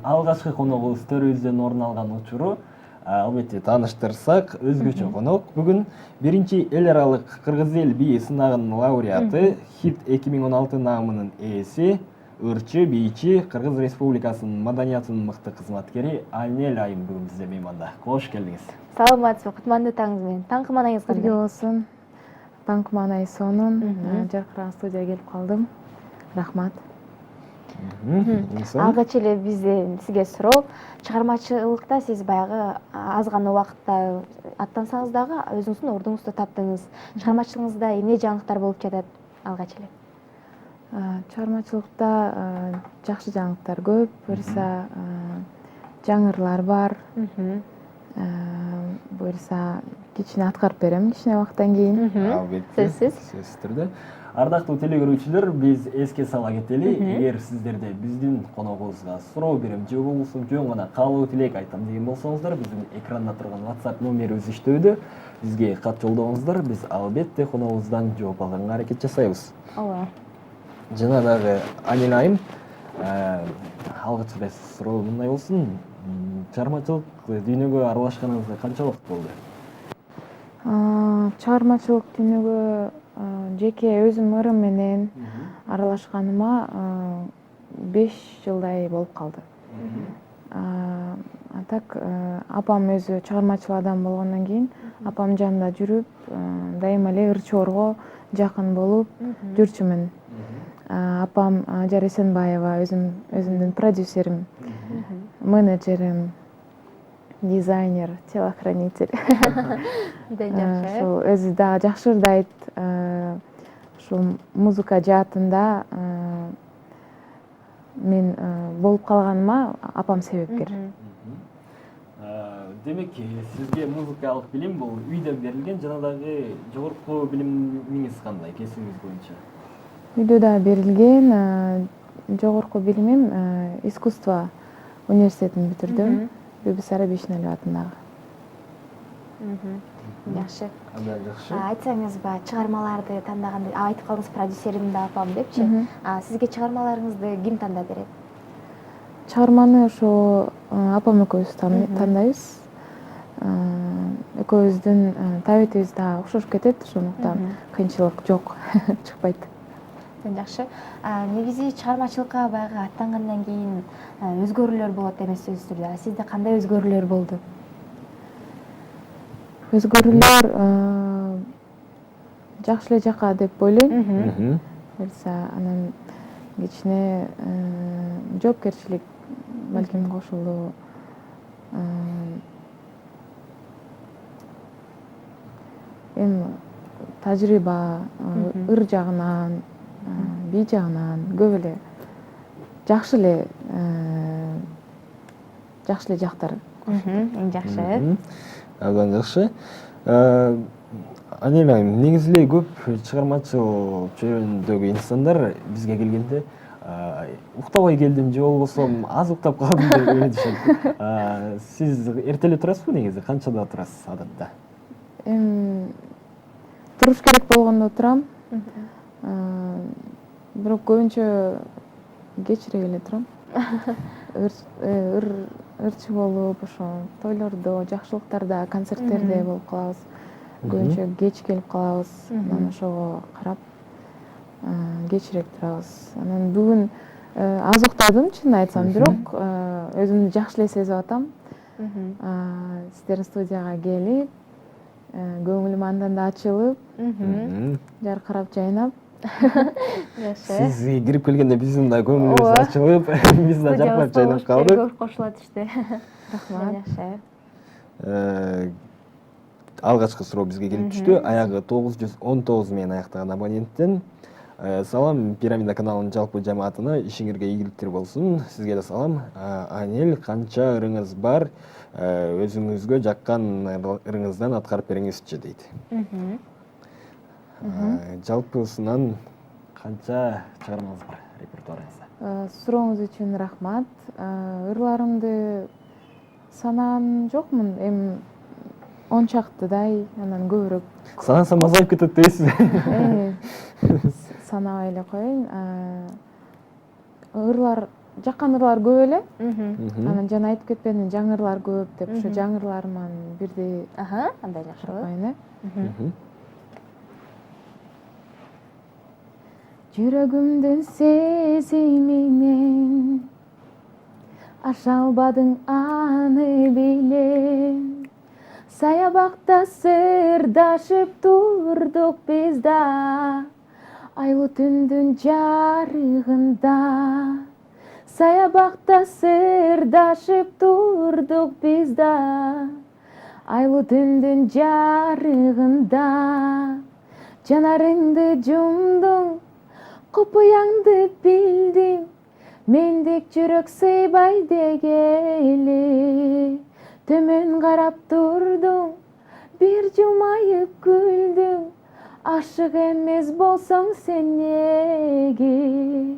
Алгачкы коногубуз төрүбүздөн орун алган учуру албетте тааныштырсак, өзгөчө конок. Бүгүн биринчи эл аралык кыргыз эл бии сынагынын лауреаты, хит 2016 наамынын ээси, ырчы, бийчи, Кыргыз Республикасынын маданиятынын мыкты кызматкери Айнель айым бүгүн бизде мейманда. Кош келдиңиз. Саламатсызбы, кутмандуу таңыңыз менен. Таң кыманаңыз кандай? Бирге болсун. Таң кыманай сонун. Жаркыраган студияга келип калдым. Рахмат. Алгач эле бизден сизге суроо, чыгармачылыкта сиз баягы аз гана убакытта аттансаңыз дагы өзүңүздүн ордуңузду таптыңыз. Чыгармачылыгыңызда эмне жаңылыктар болуп жатат алгач эле? Чыгармачылыкта жакшы жаңылыктар көп. Буюрса жаңырлар бар. Буюрса кичине аткарып берем кичине убакыттан кийин. Албетте. Сөзсүз түрдө. Ардактуу телекөрүүчүлөр, биз эске сала кетели. Эгер сиздерде биздин коногубузга суроо берем же болбосо жөн гана каалоо тилек айтам деген болсоңуздар, биздин экранда турган WhatsApp номерибиз иштөөдө. Бизге кат жолдоңуздар, биз албетте коногубуздан жооп алганга аракет жасайбыз. Ооба. Жана дагы Айнель айым, алгачкы суроо мындай болсун. Чыгармачылык дүйнөгө аралашканыңызга канча убакыт болду? Чыгармачылык дүйнөгө жеке өзүм ырым менен аралашканыма 5 жылдай болуп калды. А так апам өзү чыгармачыл адам болгондон кийин апам жанында жүрүп, дайыма эле ырчоорго жакын болуп жүрчүмүн. Апам Ажар Эсенбаева өзүмдүн продюсерим, менеджерим, дизайнер, телохранитель. Ошо өзү да жакшы ырдайт. Ушул музыка жаатында мен болуп калганыма апам себепкер. Демек, сизге музыкалык билим бул үйдө берилген, жана дагы жогорку билимиңиз кандай кесибиңиз боюнча? Үйдө да берилген. Жогорку билимим искусство университетин бүтүрдүм. Бибис Арабишвили атындагы. Жакшы. Абдан жакшы. Айтсаңызбы, чыгармаларды тандаганда айтып калдыңыз продюсерим да апам депчи. Сизге чыгармаларыңызды ким тандап берет? Чыгарманы ошо апам экөөбүз тандайбыз. Экөөбүздүн табитибиз да окшош кетет, ошондуктан кыйынчылык жок, чыкпайт. Жакшы. Негизи чыгармачылыкка баягы аттангандан кийин өзгөрүүлөр болот эмес сөзсүз түрдө. Сизде кандай өзгөрүүлөр болду? Өзгөрүүлөр жакшы эле жака деп ойлойм. Буюрса анан кичине жоопкерчилик балким кошулду. Эми тажрыйба ыр жагынан, бий жагынан көп эле жакшы эле жактар. Эң жакшы. Абдан жакшы. Айнель айым, негизи эле көп чыгармачыл чөйрөдөгү инсандар бизге келгенде уктабай келдим же болбосо аз уктап калдым деп ойлошот. Сиз эрте эле турасызбы негизи? Канчада турасыз адатта? Туруш керек болгондо турам. Бирок көбүнчө кечирээк эле турам. Ырчы болуп, ошо тойлордо, жакшылыктарда, концерттерде болуп калабыз. Көбүнчө кеч келип калабыз. Анан ошого карап кечирээк турабыз. Анан бүгүн аз уктадым, чынын айтсам, бирок өзүмдү жакшы эле сезип атам. Сиздердин студияга келип, көңүлүм андан да ачылып, жаркырап жайнап. Жакшы. Сиз кирип келгенде биздин да көңүлүбүз ачылып, биз да жаркырап жайнап калдык. Көп кошулат иште. Рахмат. Жакшы. Алгачкы суроо бизге келип түштү. Аягы 919 менен аяктаган абоненттен. Салам, Пирамида каналынын жалпы жамаатына ишиңерге ийгиликтер болсун. Сизге да салам. Айнель, канча ырыңыз бар? Өзүңүзгө жаккан ырыңыздан аткарып бериңизчи дейт. Жалпысынан канча чыгармаңыз бар репертуарыңызда? Сурооңуз үчүн рахмат. Ырларымды санаан жокмун. Эми 10 чактыдай, анан көбүрөөк. Санасам азайып кетет дейсиз. Санабай эле коеюн. Ырлар жаккан ырлар көп эле. Мхм. Анан жана айтып кетпедим, жаңырлар көп деп. Ошо жаңырлар менен бирдей Аха, андай жакшы. чыркайын э. Мгм. Жүрөгүмдүн сезиминен аша албадың аны билем. Саябакта сырдашып турдук биз да, айлуу түндүн жарыгында. Саябакта сырдашып турдук биз да, айлуу түндүн жарыгында. Жанарыңды жумдуң, купуяңды билдим, мендек жүрөк сыйбай дегели. Төмөн карап турдуң, бир жумайып күлдүң, ашык эмес болсоң сен неге?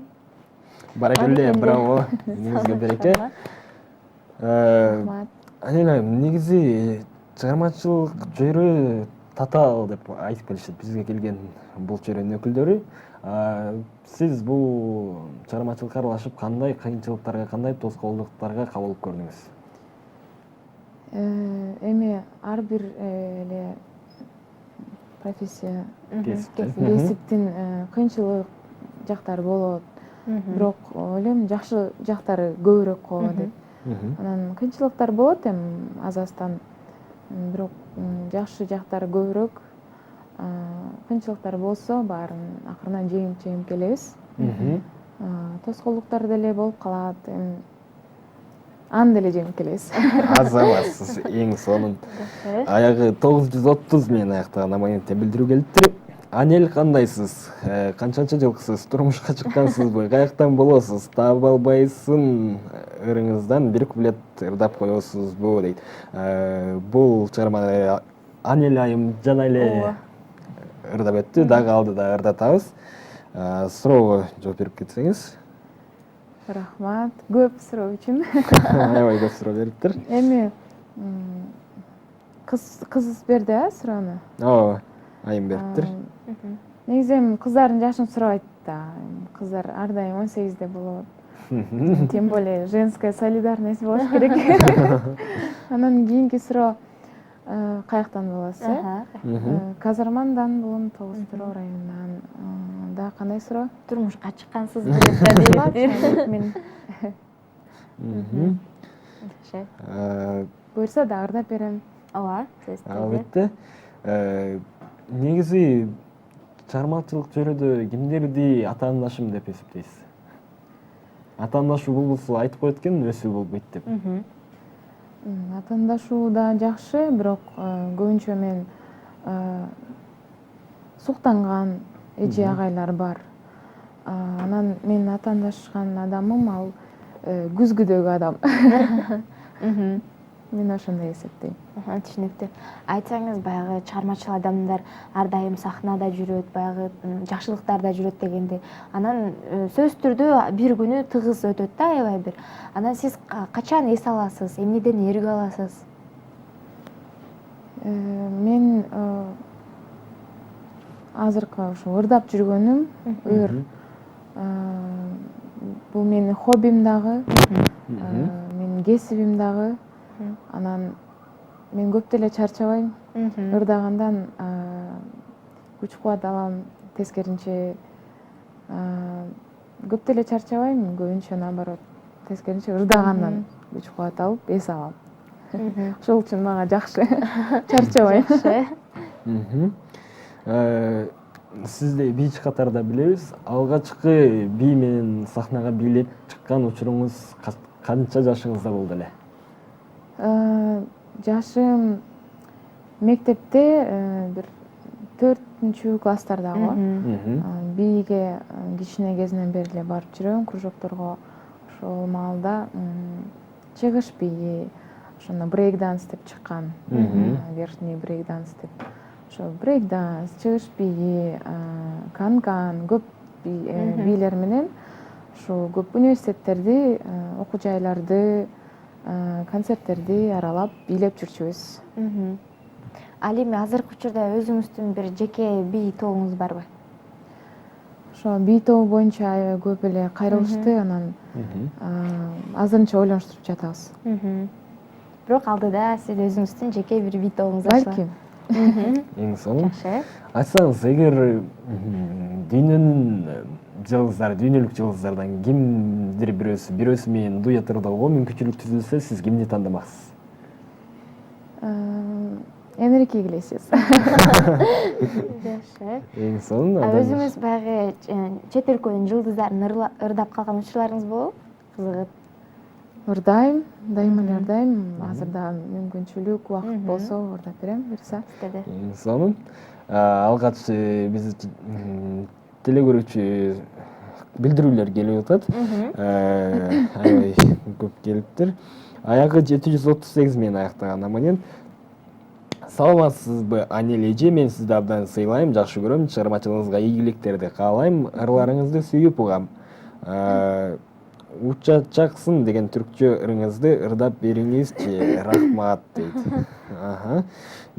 Баракелде, браво. Негизге береке. Рахмат. Анель айым, негизи чыгармачылык жөнү татаал деп айтып келишет бизге келген бул чөйрөнүн өкүлдөрү. Сиз бул чыгармачылыкка аралашып кандай кыйынчылыктарга, кандай тоскоолдуктарга кабылып көрдүңүз? Эми ар бир эле профессия, кесиптин кыйынчылык жактары болот. Бирок ойлойм жакшы жактары көбүрөөк го деп. Анан кыйынчылыктар болот эми аз-аздан. Бирок жакшы жактары көбүрөөк. Кыйынчылыктар болсо баарын акырынан жеңип келебиз. Тоскоолдуктар деле болуп калат. Аны деле жеңип келебиз. Аз эмес, эң сонун. Аягы 930 менен аяктаган абонентте билдирүү келиптир. Анель, кандайсыз? Канчанчы жылкысыз? Турмушка чыккансызбы? Каяктан болосуз? Таап албайсың ырыңыздан бир куплет ырдап коесузбу дейт. Бул чыгарманы Анель айым жана эле ырдап өттү, дагы алдыда ырдатабыз. Суроого жооп берип кетсеңиз. Рахмат. Көп суроо үчүн. Аябай көп суроо бериптир. Эми кыз берди суроону. Ооба, айым бериптир. Негизи эми кыздардын жашын сурабайт да. Кыздар ар дайым 18де болот. Тем более женская солидарность болуш керек. Анан кийинки суроо каяктан болосуз, э? Казармандан болом, Тогуз Туроо районунан. Дагы кандай суроо? Турмушка чыккансызбы деп Мен буюрса да ырдап берем. Ооба, Албетте. Негизи чыгармачылык чөйрөдө кимдерди атаандашым деп эсептейсиз? Атаандашуу болгусу айтып коет экен, өсүү болбойт деп. Атаандашуу да жакшы, бирок көбүнчө мен суктанган эже агайлар бар. Анан мен атаандашкан адамым ал күзгүдөгү адам. Мен ошондой эсептейм. Түшүнүктүү. Айтсаңыз, баягы чыгармачыл адамдар ар дайым сахнада жүрөт, баягы жакшылыктарда жүрөт дегенди. Анан сөзсүз түрдө бир күнү тыгыз өтөт да, аябай бир. Анан сиз качан эс аласыз, эмнеден эрге аласыз? Мен азыркы ошо ырдап жүргөнүм, ыр. Бул менин хоббим дагы, менин кесибим дагы. Анан мен көп деле чарчабайм. Ырдагандан күч кубат алам, тескеринче көп деле чарчабайм, көбүнчө наоборот, тескеринче ырдагандан күч кубат алып эс алам. Ошол үчүн мага жакшы. Чарчабайм. Сизди бийчи катарда билебиз. Алгачкы бий менен сахнага бийлеп чыккан учуруңуз канча жашыңызда болду эле? Жашым мектепте бир 4-чү класстарда го. Бийге кичине кезинен бери эле барып жүрөм, кружокторго. Ошол маалда чыгыш бийи, ошондо брейк-данс деп чыккан. Верхний брейк-данс деп. Ошо брейк-данс, чыгыш бийи, канкан, көп бийлер менен ошо көп университеттерди, окуу жайларды, концерттерди аралап бийлеп жүрчүбүз. Ал эми азыркы учурда өзүңүздүн бир жеке бий тобуңуз барбы? ошо бий-тоо боюнча аябай көп эле кайрылышты, анан азырынча ойлонуштуруп жатабыз. Бирок алдыда сиз өзүңүздүн жеке бир битоңуз бар. Балким. Эң сонун. Жакшы. Айтсаңыз, эгер дүйнөнүн жылдыздары, дүйнөлүк жылдыздардан кимдир бирөөсү менен дуэт ырдоого мүмкүнчүлүк түзүлсө, сиз кимди тандамаксыз? Энрике Иглесиас. Жакшы. Эң сонун. Өзүңүз баягы чет өлкөнүн жылдыздарын ырдап калган учурларыңыз болобу? Кызыгып. Ырдайм, дайыма эле ырдайм. Азыр да мүмкүнчүлүк, убакыт болсо ырдап берем, буюрса. Эң сонун. Алгач биз телекөрүүчү билдирүүлөр келип атат. Аябай көп келиптир. Аягы 738 менен аяктаган абонент. Саламатсызбы, Анель эже? Мен сизди абдан сыйлайм, жакшы көрөм. Чыгармачылыгыңызга ийгиликтерди каалайм. Ырларыңызды сүйүп угам. Учачаксың деген түркчө ырыңызды ырдап бериңизчи. Рахмат дейт.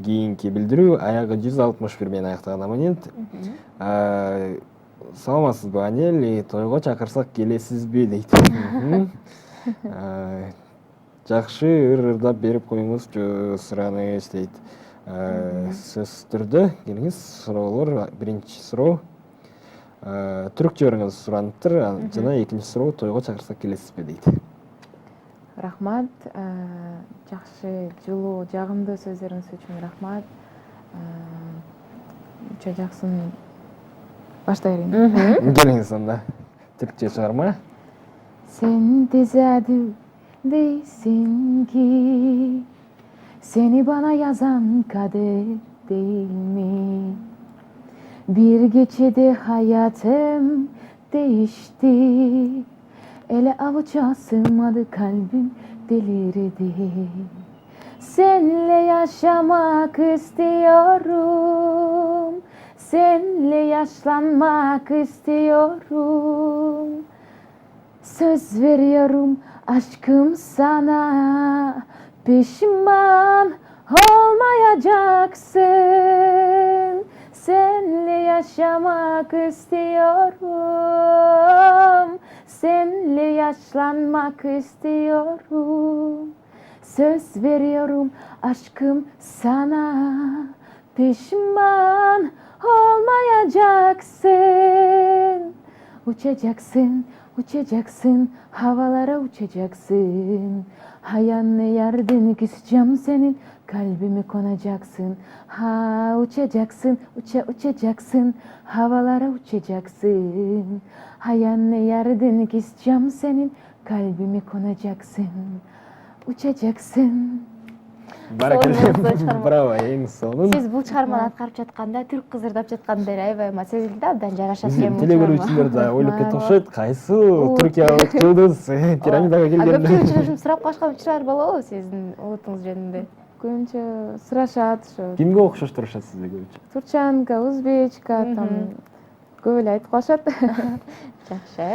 Кийинки билдирүү аягы 161 менен аяктаган абонент. Саламатсызбы, Анель? Тойго чакырсак келесизби дейт. Жакшы ырдап берип коюңузчу, сураныч дейт. Сөзсүз түрдө келиңиз, суроолор. Биринчи суроо түркчө ырыңыз сураныптыр, жана экинчи суроо тойго чакырсак келесизби дейт. Рахмат. Жакшы, жылуу, жагымдуу сөздөрүңүз үчүн рахмат. Учачаксың. Баштай берейин. Келиңиз анда. Түркчө чыгарма. Sen tesadüf değilsin ki, seni bana yazan kader değil mi? Bir gecede hayatım değişti, ele avuca sığmadı kalbim delirdi. Seninle yaşamak istiyorum, seninle yaşlanmak istiyorum. Söz veriyorum aşkım sana, pişman olmayacaksın. Seninle yaşamak istiyorum, seninle yaşlanmak istiyorum. Söz veriyorum aşkım sana, pişman olmayacaksın. Uçacaksın, uçacaksın, havalara uçacaksın. Hayanlı yerden küseceğim senin, kalbime konacaksın. Ha uçacaksın, uçacaksın, havalara uçacaksın. Hayanlı yerden küseceğim senin, kalbime konacaksın. Uçacaksın. Браво, эң сонун. Сиз бул чыгарманы аткарып жатканда түрк кыз ырдап жаткандай аябай сезилди да, абдан жарашат экен бул. Телегөрүүчүлөр да ойлоп кетип окшойт, кайсы түркиялык жылдыз пирамидага келген. Көпчүлүк учурашып сурап калышкан учурлар болобу сиздин улутуңуз жөнүндө? Көбүнчө сурашат ушу. Кимге окшош турушат сизде көбүнчө? Турчанка, узбечка, там көп эле айтып калышат. Жакшы.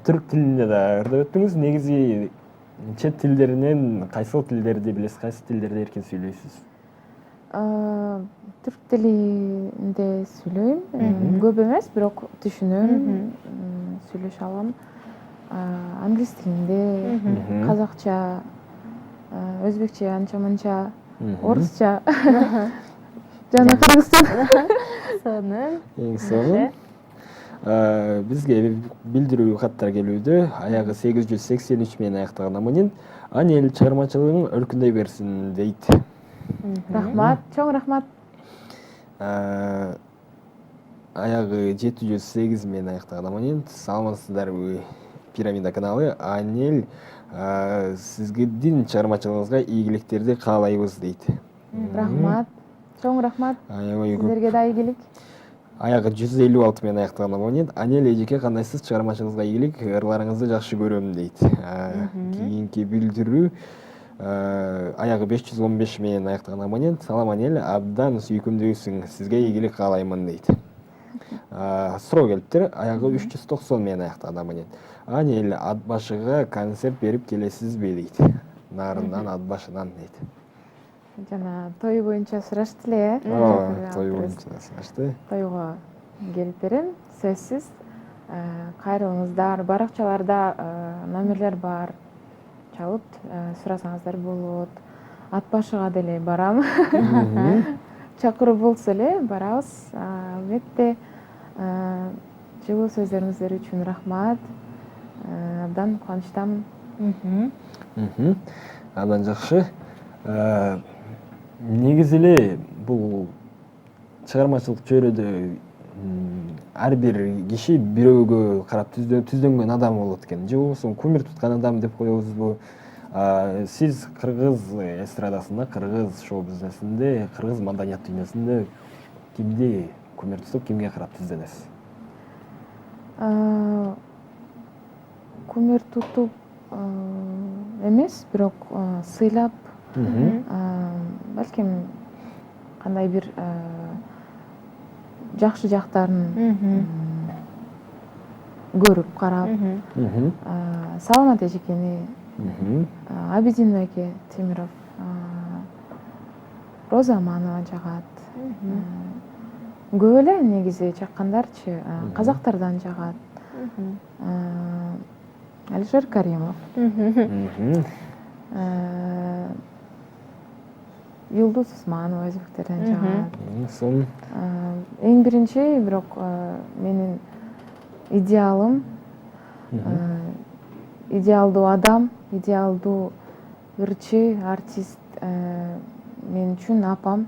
Түрк тилинде да ырдап өттүңүз. Негизи чет тилдеринен кайсыл тилдерди билесиз, кайсы тилдерди эркин сүйлөйсүз? Түрк тилинде сүйлөйм. Көп эмес, бирок түшүнөм, сүйлөшө алам. Англис тилинде, казакча, өзбекче, анча-манча, орусча жана кыргызча. Сонун. Эң сонун. Бизге билдирүү каттар келүүдө. Аягы 883 менен аяктаган абонент. Анель, чыгармачылыгың өркүндөй берсин дейт. Рахмат, чоң рахмат. Аягы 708 менен аяктаган абонент. Саламатсыздарбы, Пирамида каналы. Анель, сиздин чыгармачылыгыңызга ийгиликтерди каалайбыз дейт. Рахмат, чоң рахмат. Сиздерге да ийгилик. Аягы 156 менен аяктаган абонент. Анель эжеке, кандайсыз? Чыгармачылыгыңызга ийгилик, ырларыңызды жакшы көрөм дейт. Кийинки билдирүү аягы 515 менен аяктаган абонент. Салам Анель, абдан сүйкүмдүүсүң, сизге ийгилик каалаймын дейт. Суроо келиптир. Аягы 390 менен аяктаган абонент. Анель, ат башыга концерт берип келесизби дейт. Нарындан, ат башынан дейт. Жана той боюнча сурашты эле, Той боюнча сурашты. Тойго келип берем, сөзсүз. Кайрылыңыздар, баракчаларда номерлер бар, чалып сурасаңыздар болот. Ат башыга деле барам. Чакыруу болсо эле барабыз. Албетте жылуу сөздөрүңүздөр үчүн рахмат. Абдан кубанычтамын. Абдан жакшы. Негизи эле бул чыгармачылык чөйрөдө ар бир киши бирөөгө карап түздөнгөн адам болот экен. Же болбосо кумир туткан адам деп коебузбу? Сиз кыргыз эстрадасында, кыргыз шоу бизнесинде, кыргыз маданият дүйнөсүндө кимди кумир тутуп, кимге карап түздөнөсүз? Кумир тутуп эмес, бирок сыйлап, балким кандай бир жакшы жактарын көрүп карап, Саламат эжекени, Абидин эке Темиров, Роза Аманова жагат. Көп эле негизи чаккандарчы, казактардан жагат. Алишер Каримов, Юлдуз Усманова өзбектерден жагат. Эң биринчи, бирок менин идеалым, идеалдуу адам, идеалдуу ырчы, артист мен үчүн апам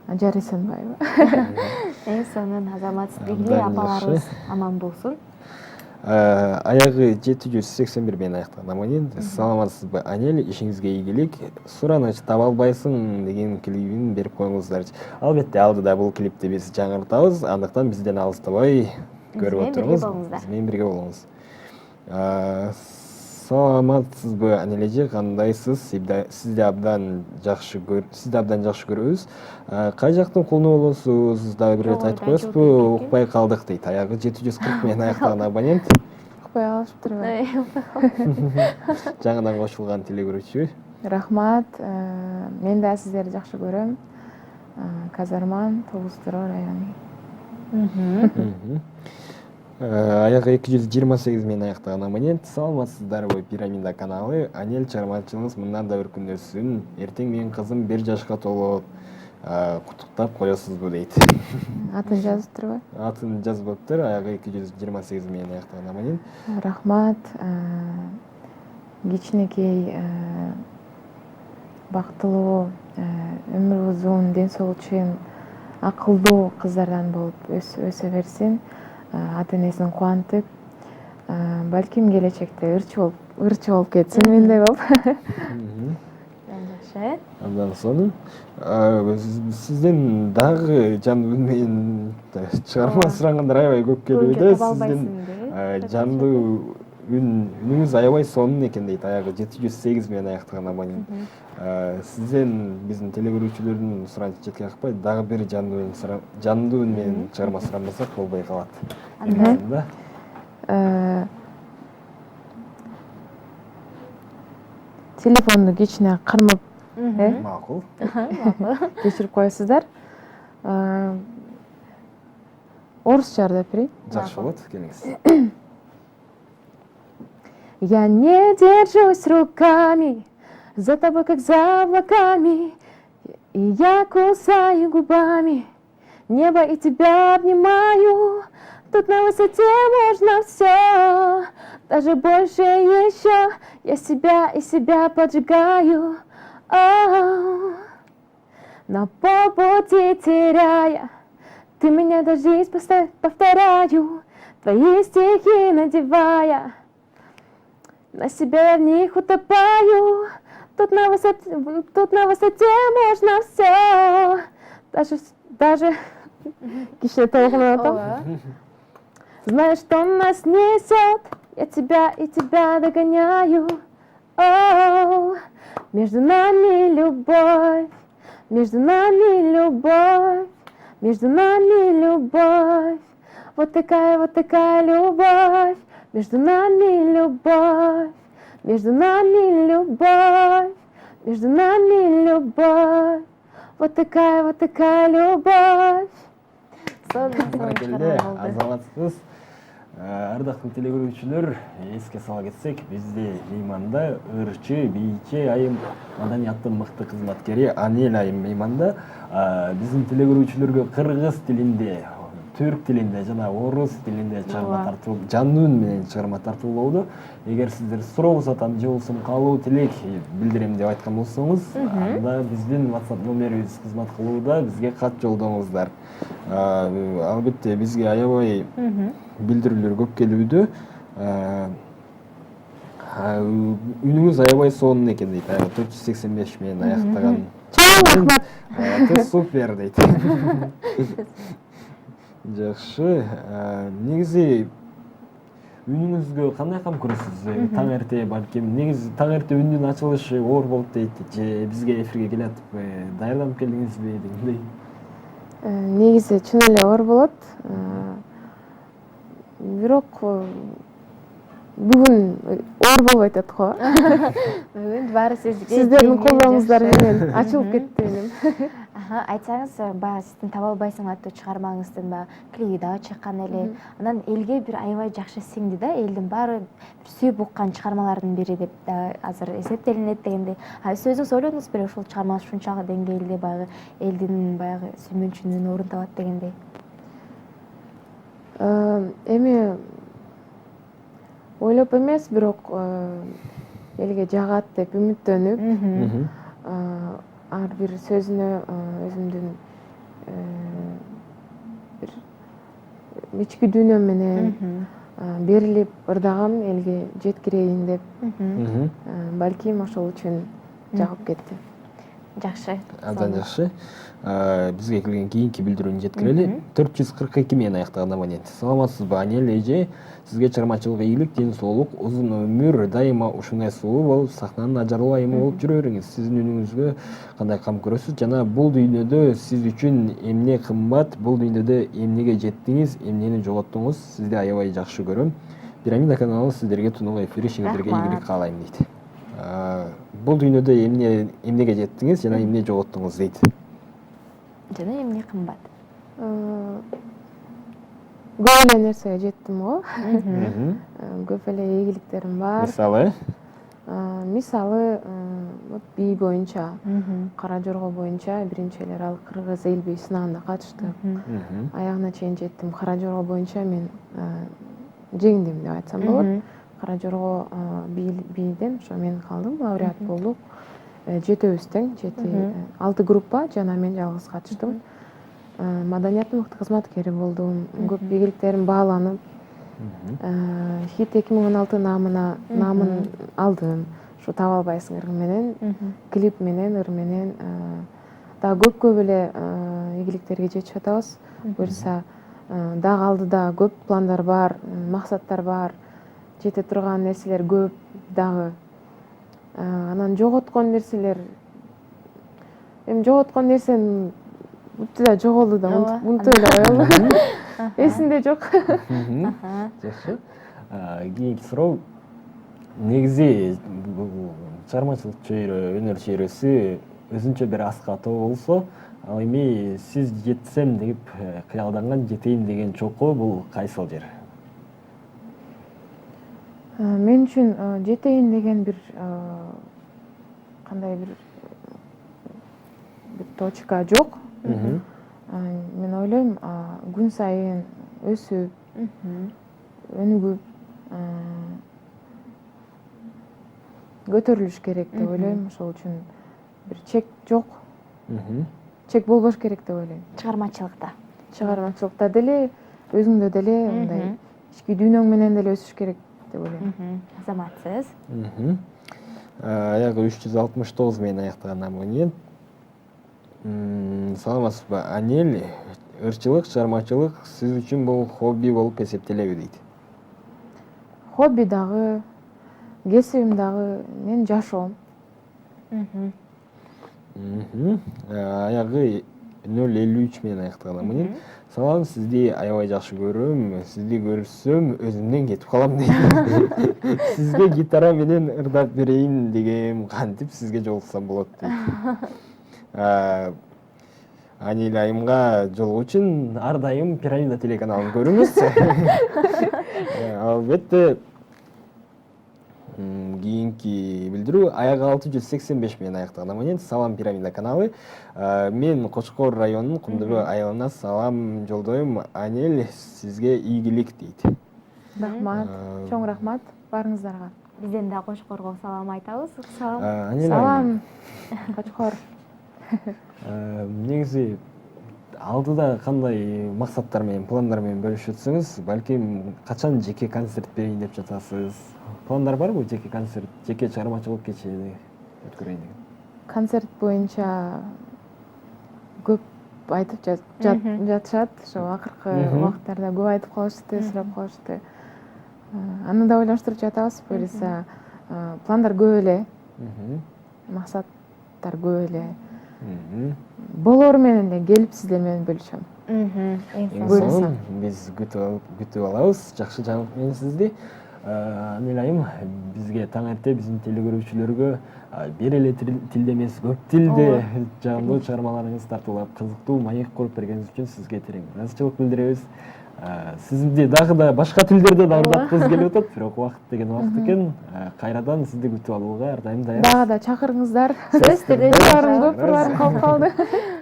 Ажар Эсенбаева. Эң сонун Азамат Сидигли апаларыбыз аман болсун. Аягы 781 менен аяктаган абонент. Саламатсызбы, Анель, ишиңизге ийгилик. Сураныч таба албайсың деген клибин берип коюңуздарчы. Албетте алдыда бул клипти биз жаңыртабыз, андыктан бизден алыстабай көрүп отуруңуз. Биз менен бирге болуңуз. Саламатсызбы, Анель эже, кандайсыз? Сизди абдан жакшы көрөбүз. Кай жактын кулуну болосуз? Дагы бир ирет айтып коесузбу? Укпай калдык дейт. Аягы 740 менен аяктаган абонент. Укпай калышыптырбы? Жаңыдан кошулган телегөрүүчү. Рахмат. Мен да сиздерди жакшы көрөм. Казарман, Тогуз-Туроо району. Аягы 228 менен аяктаган абонент. Саламатсыздарбы, Пирамида каналы. Анель, чыгармачылыгыңыз мындан да өркүндөсүн. Эртең менин кызым 1 жашка толот. Куттуктап коесузбу дейт. Атын жазыптырбы? Атын жазбаптыр. Аягы 228 менен аяктаган абонент. Рахмат. Кичинекей бактылуу, өмүр узун, ден соолук үчүн акылдуу кыздардан болуп өсө берсин. Ата энесин кубантып, балким келечекте ырчы болуп кетсин, мендей болуп. Жакшы. Андан соң сизден дагы жандуу үн менен чыгарма сурагандар аябай көп келип атат. Сизден жандуу үнүңүз аябай сонун экен дейт. Аягы 708 менен аяктаган абонент. Сизден биздин телегөрүүчүлөрдүн суранычы жетке акпай, дагы бир жандуу үн менен чыгарма сурамасак болбой калат. Телефонду кичине кармап, Макул. кечирип коесуздар. Орусча ырдап берейин. Жакшы болот, келиңиз. Я не держусь руками за тобой, как за облаками, и я кусаю губами небо и тебя обнимаю. Тут на высоте можно все, даже больше еще. Я себя и себя поджигаю. На полпути теряя, ты меня до жизнь повторяю, твои стихи надевая. На себя я в них утопаю. Тут на высоте можно все. Даже кичине толкунуп атам. Знаешь, что нас несет? Я тебя и тебя догоняю. Между нами любовь, между нами любовь, между нами любовь. Вот такая любовь. Между нами любовь, между нами любовь, между нами любовь. Вот такая любовь. Баракелде, азаматсыз. Ардактуу телегөрүүчүлөр, эске сала кетсек, бизде мейманда ырчы, бийчи айым маданияттын мыкты кызматкери Анель айым мейманда. Биздин телегөрүүчүлөргө кыргыз тилинде, түрк тилинде жана орус тилинде чыгарма тартуу, жанын менен чыгарма тартуулоодо. Эгер сиздер сурообуз атам же болбосо каалоо тилек билдирем деп айткан болсоңуз, анда биздин WhatsApp номерибиз кызмат кылууда, бизге кат жолдоңуздар. Албетте бизге аябай билдирүүлөр көп келүүдө. Үнүңүз аябай сонун экен дейт. 485 менен аяктаган. Чоң рахмат. Супер дейт. Жакшы. Негизи үнүңүзгө кандай кам көрөсүз? Таң эрте балким негизи таң эрте үндүн ачылышы оор болуп дейт. Же бизге эфирге келатып даярданып келдиңизби дегендей? Негизи чын эле оор болот. Бирок бүгүн оор болбойт атат го. Бүгүн баары сизге Сиздердин колдооңуздар менен ачылып кетти элем. Айтсаңыз, баягы сиздин таба албайсың аттуу чыгармаңыздын баягы клиби дагы чыккан эле. Анан элге бир аябай жакшы сиңди да, элдин баары бир сүйүп уккан чыгармалардын бири деп азыр эсептелинет дегендей. Сиз өзүңүз ойлодуңуз беле ушул чыгарма ушунчалык деңгээлде баягы элдин баягы сүймөнчүнүн орун табат дегендей? Эми ойлоп эмес, бирок элге жагат деп үмүттөнүп, ар бир сөзүнө өзүмдүн бир ички дүйнөм менен берилип ырдагам элге жеткирейин деп, балким ошол үчүн жагып кетти. Жакшы. Абдан жакшы. Бизге келген кийинки билдирүүнү жеткирели. 442 менен аяктаган абонент. Саламатсызбы, Анель эже? Сизге чыгармачылык ийгилик, ден соолук, узун өмүр, дайыма ушундай сулуу болуп, сахнанын ажарлуу айымы болуп жүрө бериңиз. Сиздин үнүңүзгө кандай кам көрөсүз? Жана бул дүйнөдө сиз үчүн эмне кымбат? Бул дүйнөдө эмнеге жеттиңиз? Эмнени жоготтуңуз? Сизди аябай жакшы көрөм. Пирамида каналы сиздерге тунук эфир ишиңиздерге ийгилик каалайм дейт. Бул дүйнөдө эмнеге жеттиңиз жана эмне жоготтуңуз дейт. Жана эмне кымбат? Көп эле нерсеге жеттим го. Көп эле ийгиликтерим бар. Мисалы, бий боюнча, Кара Жорго боюнча биринчи эле ал кыргыз эл бий сынагына катыштым. Аягына чейин жеттим. Кара Жорго боюнча мен жеңдим деп айтсам болот. Кара Жорго бийден ошо мен калдым, лауреат болдук. 7-өбүз тең, 6 группа жана мен жалгыз катыштым. Маданияттын мыкты кызматкери болдум. Көп ийгиликтерим бааланып, Хит 2016 намын алдым. Ушу таба албайсың ыр менен, клип менен, ыр менен дагы көп эле ийгиликтерге жетип атабыз. Буюрса дагы алдыда көп пландар бар, максаттар бар. Жете турган нерселер көп дагы. Анан жоготкон нерселер, жоготкон нерсем бүттү да жоголду да, унутуп эле коелу. Эсимде жок. Жакшы. Кийинки суроо. Негизи чыгармачылык чөйрө, өнөр чөйрөсү өзүнчө бир аскатоо болсо, ал эми сиз жетсем деп кыялданган, жетейин деген чокко бул кайсыл жер? Мен үчүн жетейин деген бир кандай бир точка жок. Мен ойлойм, күн сайын өсүп, өнүгүп, көтөрүлүш керек деп ойлойм. Ошол үчүн бир чек жок. Чек болбош керек деп ойлойм. Чыгармачылыкта деле, өзүңдө деле мындай ички дүйнөң менен деле өсүш керек деп ойлойм. Азаматсыз. Аягы 369 менен аяктаган абонент. Саламатсызбы, Анель? Ырчылык, чыгармачылык сиз үчүн бул хобби болуп эсептелеби дейт. Хобби дагы, кесибим дагы, мен жашоом. Аягы 053 менен аяктаган абонент. Салам, сизди аябай жакшы көрөм. Сизди көрсөм, өзүмдөн кетип калам дейт. Сизге гитара менен ырдап берейин дегем, кантип сизге жолуксам болот дейт. Анель айымга жолугуу үчүн ар дайым Пирамида телеканалын көрүңүз. Албетте кийинки билдирүү аяк 685 менен аяктаган абонент. Салам Пирамида каналы. Мен Кочкор районунун Кумдубек айылына салам жолдойм. Анель, сизге ийгилик дейт. Рахмат, чоң рахмат баарыңыздарга. Бизден да Кочкорго салам айтабыз. Салам. Анель айым, Салам, Кочкор. негизи алдыда кандай максаттар менен, пландар менен бөлүшүп өтсөңүз, балким качан жеке концерт берейин деп жатасыз? Пландар барбы? Жеке концерт, жеке чыгармачылык кечени өткөрөйүн деген. Концерт боюнча көп айтып жатышат. Ошо акыркы убакыттарда көп айтып калышты, сурап калышты. Аны да ойлоштуруп жатабыз. Буюрса, пландар көп эле, максаттар көп эле. Болор менен эле келип сиздер менен бөлүшөм. Эң Буйруса. сонун биз күтүп алабыз. Жакшы жаңылык менен сизди. Анель айым, бизге таң эрте биздин телекөрүүчүлөргө бир эле тилде эмес, көп тилде жагымдуу чыгармаларыңызды тартуулап, кызыктуу маек куруп бергениңиз үчүн сизге терең ыраазычылык билдиребиз. Сизди дагы да башка тилдерде да ырдаткыбыз келип атат, бирок убакыт деген убакыт экен. Кайрадан сизди күтүп алууга ар дайым даярбыз. Дагы да чакырыңыздар. Сөзсүз түрдө Ырларым көп, ырларым калып калды.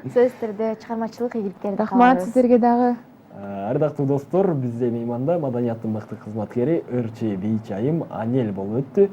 сөзсүз түрдө чыгармачылык ийгиликтерди Рахмат сиздерге дагы. Ардактуу достор, бизде мейманда маданияттын мыкты кызматкери, ырчы бийчи айым Анель болуп өттү.